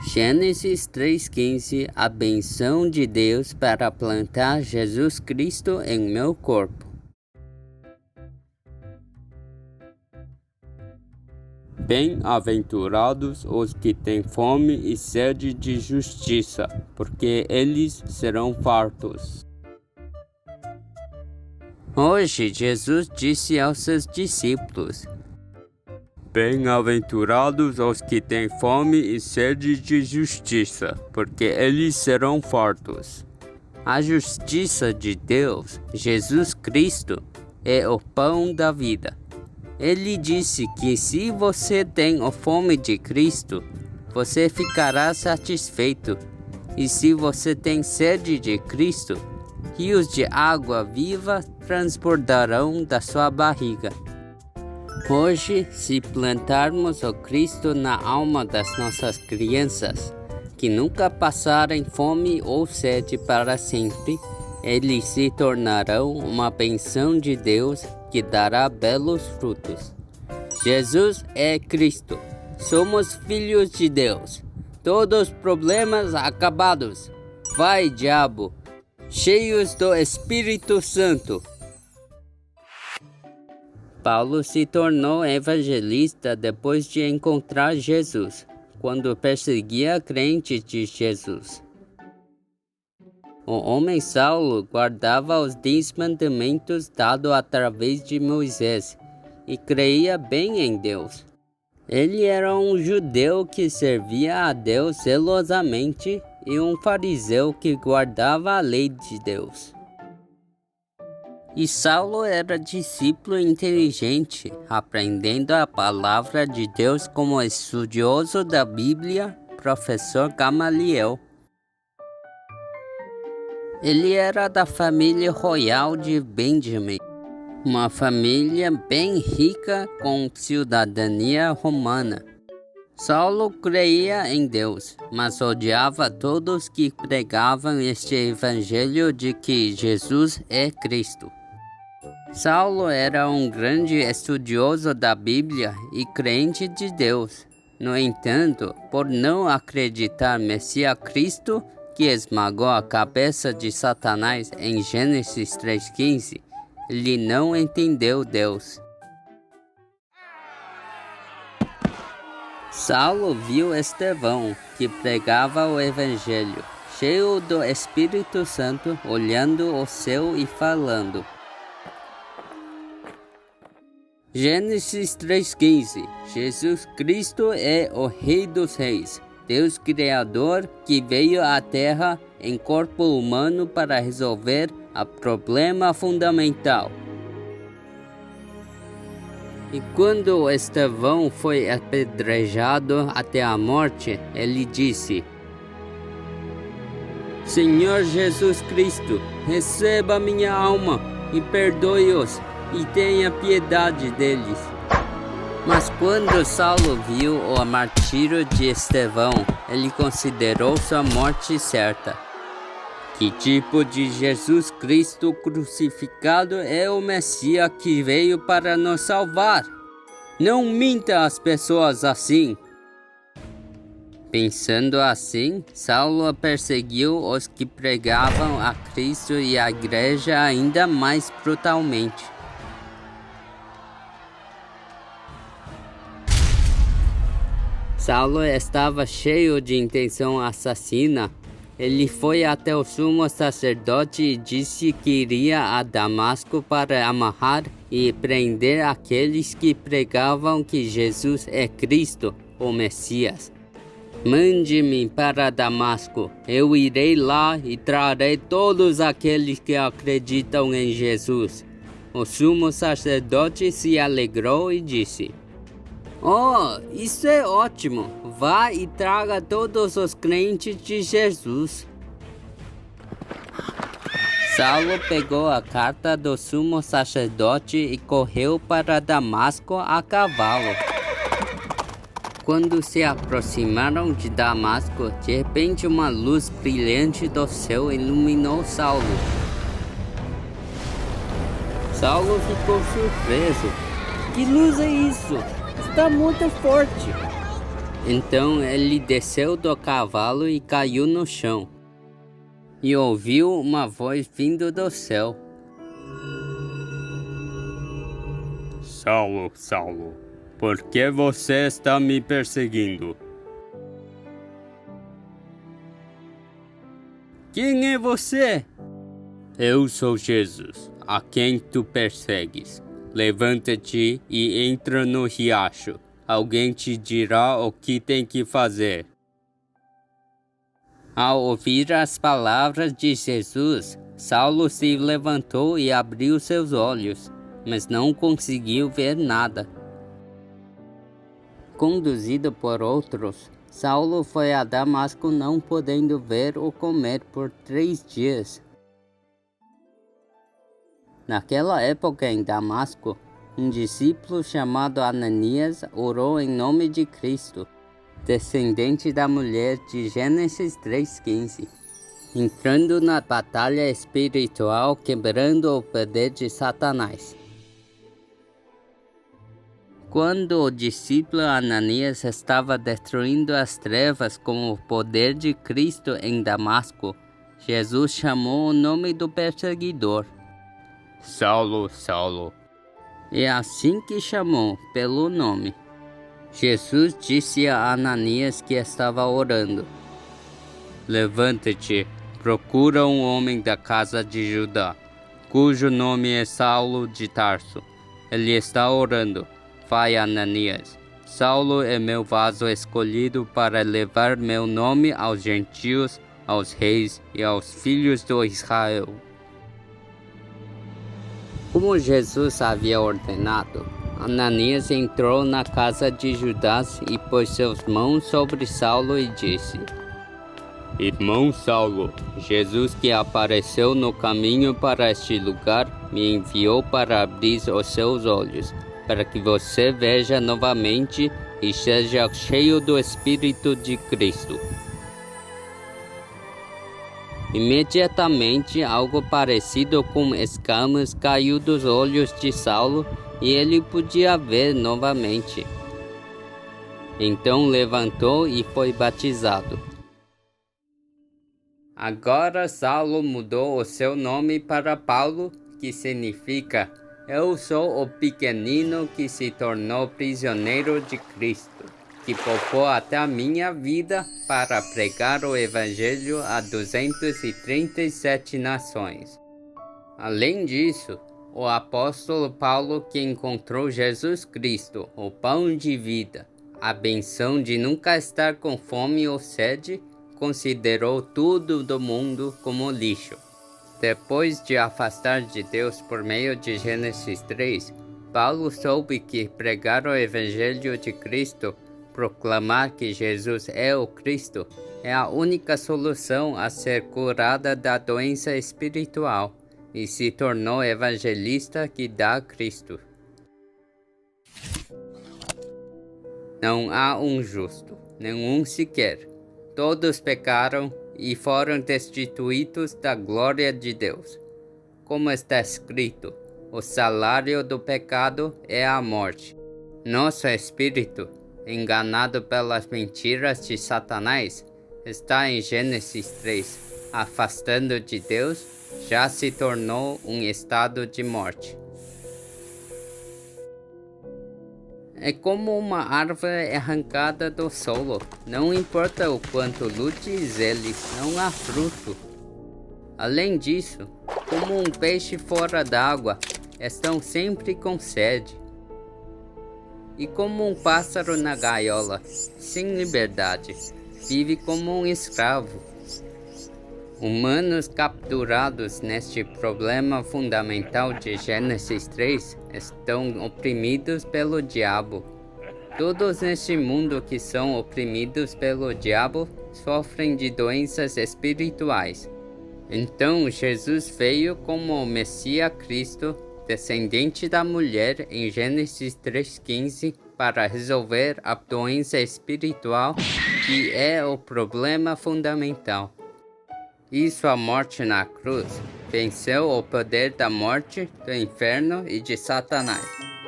Gênesis 3,15. A benção de Deus para plantar Jesus Cristo em meu corpo. Bem-aventurados os que têm fome e sede de justiça, porque eles serão fartos. Hoje, Jesus disse aos seus discípulos: Bem-aventurados os que têm fome e sede de justiça, porque eles serão fartos. A justiça de Deus, Jesus Cristo, é o pão da vida. Ele disse que se você tem a fome de Cristo, você ficará satisfeito. E se você tem sede de Cristo, rios de água viva transbordarão da sua barriga. Hoje, se plantarmos o Cristo na alma das nossas crianças, que nunca passarem fome ou sede para sempre, eles se tornarão uma bênção de Deus que dará belos frutos. Jesus é Cristo. Somos filhos de Deus. Todos os problemas acabados. Vai, diabo, cheios do Espírito Santo. Paulo se tornou evangelista depois de encontrar Jesus, quando perseguia crentes de Jesus. O homem Saulo guardava os 10 mandamentos dados através de Moisés e creia bem em Deus. Ele era um judeu que servia a Deus zelosamente e um fariseu que guardava a lei de Deus. E Saulo era discípulo inteligente, aprendendo a palavra de Deus como estudioso da Bíblia, professor Gamaliel. Ele era da família royal de Benjamim, uma família bem rica com cidadania romana. Saulo creia em Deus, mas odiava todos que pregavam este evangelho de que Jesus é Cristo. Saulo era um grande estudioso da Bíblia e crente de Deus. No entanto, por não acreditar Messias Cristo, que esmagou a cabeça de Satanás em Gênesis 3,15, ele não entendeu Deus. Saulo viu Estevão, que pregava o Evangelho, cheio do Espírito Santo, olhando o céu e falando. Gênesis 3,15. Jesus Cristo é o Rei dos Reis, Deus Criador que veio à Terra em corpo humano para resolver o problema fundamental. E quando Estevão foi apedrejado até a morte, ele disse: Senhor Jesus Cristo, receba minha alma e perdoe-os e tenha piedade deles. Mas quando Saulo viu o martírio de Estevão, ele considerou sua morte certa. Que tipo de Jesus Cristo crucificado é o Messias que veio para nos salvar? Não minta às pessoas assim. Pensando assim, Saulo perseguiu os que pregavam a Cristo e a igreja ainda mais brutalmente. Saulo estava cheio de intenção assassina. Ele foi até o sumo sacerdote e disse que iria a Damasco para amarrar e prender aqueles que pregavam que Jesus é Cristo, o Messias. Mande-me para Damasco, eu irei lá e trarei todos aqueles que acreditam em Jesus. O sumo sacerdote se alegrou e disse: Oh, isso é ótimo! Vá e traga todos os crentes de Jesus. Saulo pegou a carta do sumo sacerdote e correu para Damasco a cavalo. Quando se aproximaram de Damasco, de repente uma luz brilhante do céu iluminou Saulo. Saulo ficou surpreso. Que luz é isso? Está muito forte. Então ele desceu do cavalo e caiu no chão, e ouviu uma voz vindo do céu: Saulo, Saulo, por que você está me perseguindo? Quem é você? Eu sou Jesus, a quem tu persegues. Levanta-te e entra no riacho. Alguém te dirá o que tem que fazer. Ao ouvir as palavras de Jesus, Saulo se levantou e abriu seus olhos, mas não conseguiu ver nada. Conduzido por outros, Saulo foi a Damasco, não podendo ver ou comer por 3 dias. Naquela época em Damasco, um discípulo chamado Ananias orou em nome de Cristo, descendente da mulher de Gênesis 3:15, entrando na batalha espiritual, quebrando o poder de Satanás. Quando o discípulo Ananias estava destruindo as trevas com o poder de Cristo em Damasco, Jesus chamou o nome do perseguidor: Saulo, Saulo. É assim que chamou, pelo nome. Jesus disse a Ananias, que estava orando: Levanta-te, procura um homem da casa de Judá, cujo nome é Saulo de Tarso. Ele está orando. Vai, Ananias. Saulo é meu vaso escolhido para levar meu nome aos gentios, aos reis e aos filhos de Israel. Como Jesus havia ordenado, Ananias entrou na casa de Judas e pôs suas mãos sobre Saulo e disse: Irmão Saulo, Jesus que apareceu no caminho para este lugar me enviou para abrir os seus olhos, para que você veja novamente e seja cheio do Espírito de Cristo. Imediatamente, algo parecido com escamas caiu dos olhos de Saulo e ele podia ver novamente. Então levantou e foi batizado. Agora Saulo mudou o seu nome para Paulo, que significa Eu sou o pequenino que se tornou prisioneiro de Cristo, que poupou até a minha vida para pregar o Evangelho a 237 nações. Além disso, o apóstolo Paulo, que encontrou Jesus Cristo, o pão de vida, a benção de nunca estar com fome ou sede, considerou tudo do mundo como lixo. Depois de afastar de Deus por meio de Gênesis 3, Paulo soube que pregar o Evangelho de Cristo, proclamar que Jesus é o Cristo, é a única solução a ser curada da doença espiritual, e se tornou evangelista que dá Cristo. Não há um justo, nenhum sequer. Todos pecaram e foram destituídos da glória de Deus. Como está escrito, o salário do pecado é a morte. Nosso espírito, enganado pelas mentiras de Satanás, está em Gênesis 3, afastando de Deus, já se tornou um estado de morte. É como uma árvore arrancada do solo. Não importa o quanto lutes ele, não há fruto. Além disso, como um peixe fora d'água, estão sempre com sede. E como um pássaro na gaiola, sem liberdade, vive como um escravo. Humanos capturados neste problema fundamental de Gênesis 3 estão oprimidos pelo diabo. Todos neste mundo que são oprimidos pelo diabo sofrem de doenças espirituais. Então Jesus veio como o Messias Cristo, descendente da mulher em Gênesis 3:15, para resolver a doença espiritual que é o problema fundamental. E sua morte na cruz venceu o poder da morte, do inferno e de Satanás,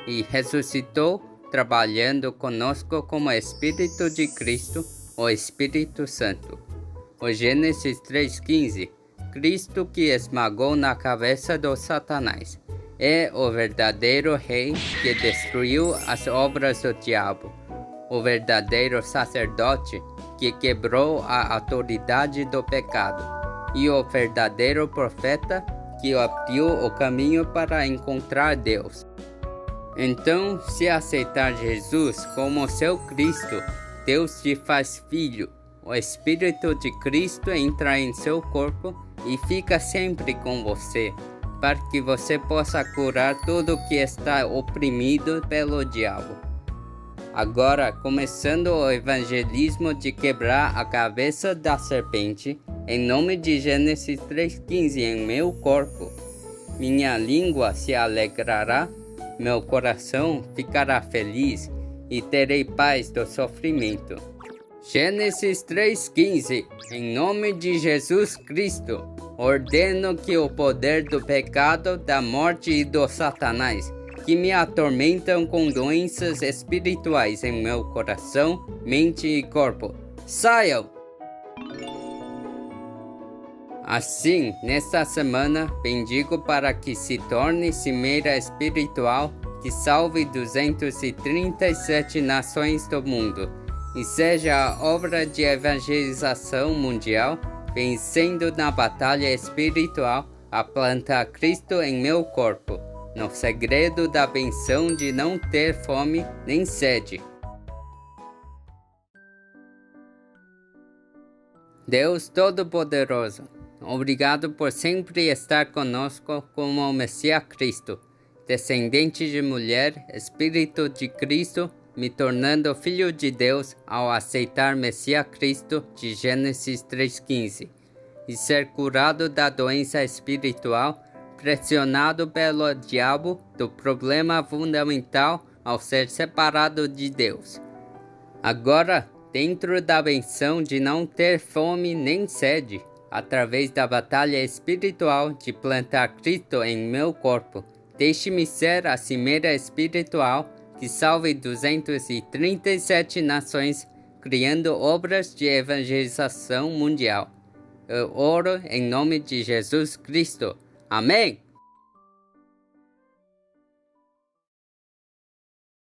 e ressuscitou trabalhando conosco como Espírito de Cristo, o Espírito Santo. O Gênesis 3:15, Cristo que esmagou na cabeça do Satanás, é o verdadeiro rei que destruiu as obras do diabo, o verdadeiro sacerdote que quebrou a autoridade do pecado, e o verdadeiro profeta que abriu o caminho para encontrar Deus. Então, se aceitar Jesus como seu Cristo, Deus te faz filho. O Espírito de Cristo entra em seu corpo e fica sempre com você, para que você possa curar tudo que está oprimido pelo diabo. Agora, começando o evangelismo de quebrar a cabeça da serpente, em nome de Gênesis 3:15 em meu corpo, minha língua se alegrará, meu coração ficará feliz e terei paz do sofrimento. Gênesis 3:15 em nome de Jesus Cristo, ordeno que o poder do pecado, da morte e do Satanás, que me atormentam com doenças espirituais em meu coração, mente e corpo, saiam! Assim, nesta semana, bendigo para que se torne cimeira espiritual que salve 237 nações do mundo e seja a obra de evangelização mundial, vencendo na batalha espiritual a plantar Cristo em meu corpo, no segredo da benção de não ter fome nem sede. Deus Todo-Poderoso, obrigado por sempre estar conosco como o Messias Cristo, descendente de mulher, Espírito de Cristo, me tornando filho de Deus ao aceitar Messias Cristo de Gênesis 3:15 e ser curado da doença espiritual, pressionado pelo diabo do problema fundamental ao ser separado de Deus. Agora, dentro da benção de não ter fome nem sede, através da batalha espiritual de plantar Cristo em meu corpo, deixe-me ser a cimeira espiritual que salve 237 nações, criando obras de evangelização mundial. Eu oro em nome de Jesus Cristo. Amém!